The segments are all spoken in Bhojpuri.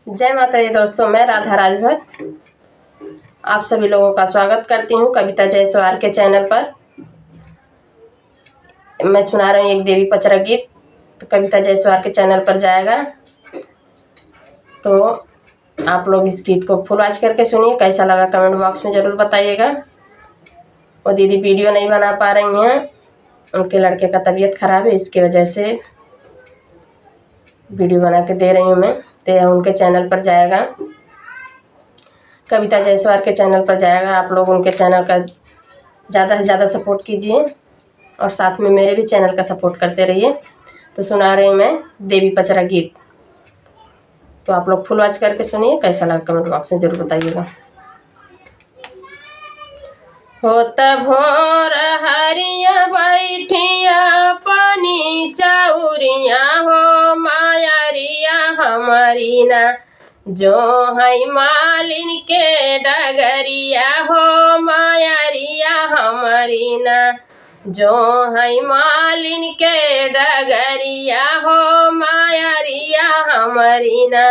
जय माता दी दोस्तों, मैं राधा राजभर आप सभी लोगों का स्वागत करती हूँ कविता जायसवाल के चैनल पर। मैं सुना रही हूँ एक देवी पचरा गीत, तो कविता जायसवाल के चैनल पर जाएगा, तो आप लोग इस गीत को फुल वॉच करके सुनिए। कैसा लगा कमेंट बॉक्स में ज़रूर बताइएगा। वो दीदी वीडियो नहीं बना पा रही हैं, उनके लड़के का तबीयत ख़राब है, इसकी वजह से वीडियो बना के दे रही हूँ मैं। तो उनके चैनल पर जाएगा, कविता जायसवाल के चैनल पर जाएगा। आप लोग उनके चैनल का ज़्यादा से ज़्यादा सपोर्ट कीजिए और साथ में मेरे भी चैनल का सपोर्ट करते रहिए। तो सुना रही हूँ मैं देवी पचरा गीत, तो आप लोग फुल वॉच करके सुनिए। कैसा लगा कमेंट बॉक्स में ज़रूर बताइएगा। होत भोर हरिया बैठिया पानी चाउरिया हो मायरिया हमारी ना, जो है मालिन के डगरिया हो मायरिया हमारी ना, जो है मालिन के डगरिया हो मायरिया हमारी ना।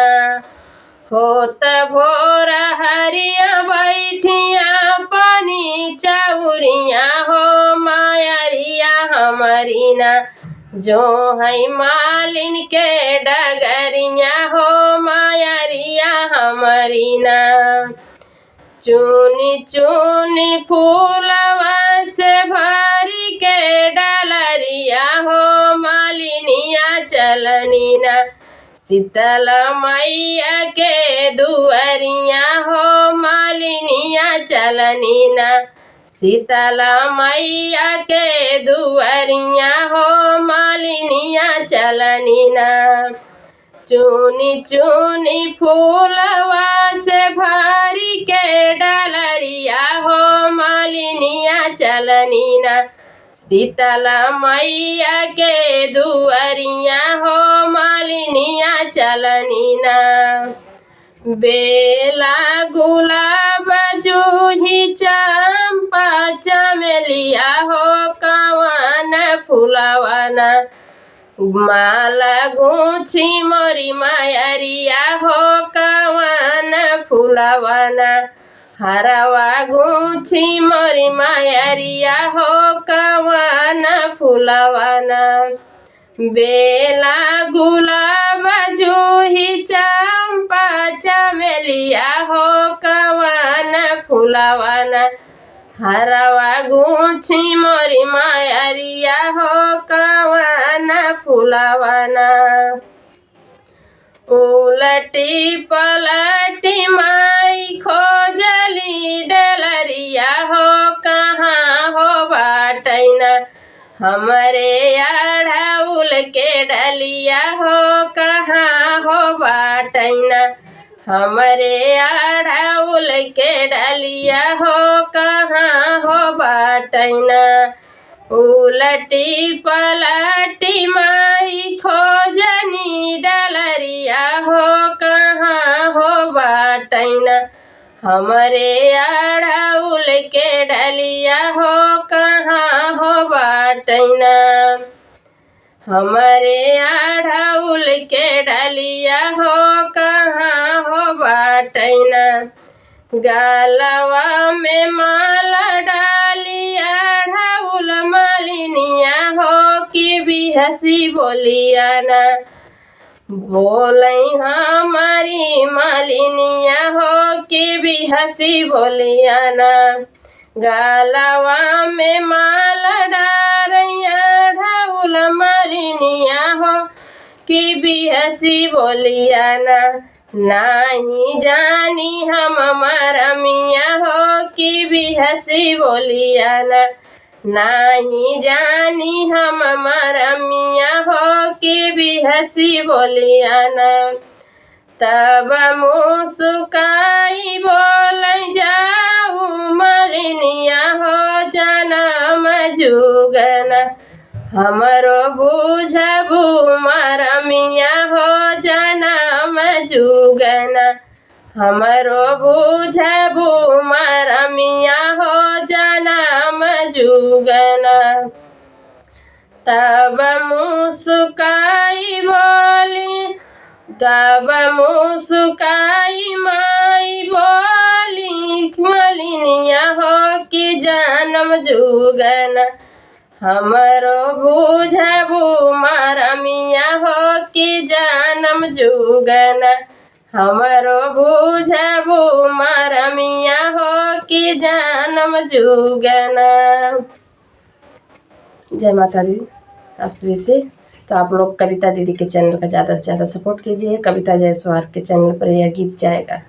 होत भोर हरिया बैठिया पानी चाउरिया हो मायरिया हमारी ना, जो है मालिन के डगरिया हो मायरिया हमारी ना। चुनी चुनी फूलवा से भरी के डलरिया हो मालिनिया चलनी ना, शीतल मैया के दुअरिया हो मालिनिया चलनी ना, शीतल मैया के दुअरिया हो मालिनिया चलनी ना। चुनी चुनी फूलवा से भरी के डलरिया हो मालिनिया चलनी ना, शीतल मैया के दुअरिया हो मालिनिया चलनी ना। बेला गुलाब जूही चंपा चमेलिया हो कवन फुलवाना, माला गुछी मोरी मायरिया हो कवन फुलवाना, हरवा गुछी मोरी मायरिया हो कवन फुलवाना। बेला गुलाब जूही चंपा चमेलिया हो कवन फुलवाना, हरवा गुछी मोरी मायरिया हो कवन फुलवाना। उलटी पलटी माई खोजली डलरिया हो कहाँ हो बाटैना, हमरे अढ़उल के डलिया हो कहाँ हो बाटैना, हमरे अढ़उल के डलिया हो कहाँ हो बाटैना। उलटी पलटी माई खोजनी डलरिया हो कहाँ हो बाटैना, हमरे अढ़उल के डलिया हो कहाँ हो बाटैना, हमरे अढ़उल के डलिया हो कहाँ हो बाटैना। गलवा में माला डाली अढ़उल मालिनिया हो कि भी हंसी बोलिया ना, बोलई हमारी मालिनिया हो कि भी हंसी बोलिया ना। गलवा में माला डाली अढ़उल मालिनिया हो कि भी हंसी बोलिया ना, नहीं जानी हम मरमिया हो कि भी हंसी बोलिया ना, नहीं जानी हम मरमिया हो कि भी हंसी बोलिया ना। तब मुस्काई बोल जाऊँ मालिनिया हो जनम जुगना, हमरो बुझबू मरमिया हो जनम जुगना, हमरो बुझबू मरमिया हो जनम जुगना। तब मुस्काई बोली तब मुस्काई माई बोली मलिनिया हो कि जानम जुगना हमरो बुझबू मरमिया हो कि जानम जुगना हमरो बुझबू मरमिया हो कि जानम जुगना। जय माता दी आप सभी से। तो आप लोग कविता दीदी के चैनल का ज़्यादा से ज़्यादा सपोर्ट कीजिए। कविता जायसवाल के चैनल पर यह गीत जाएगा।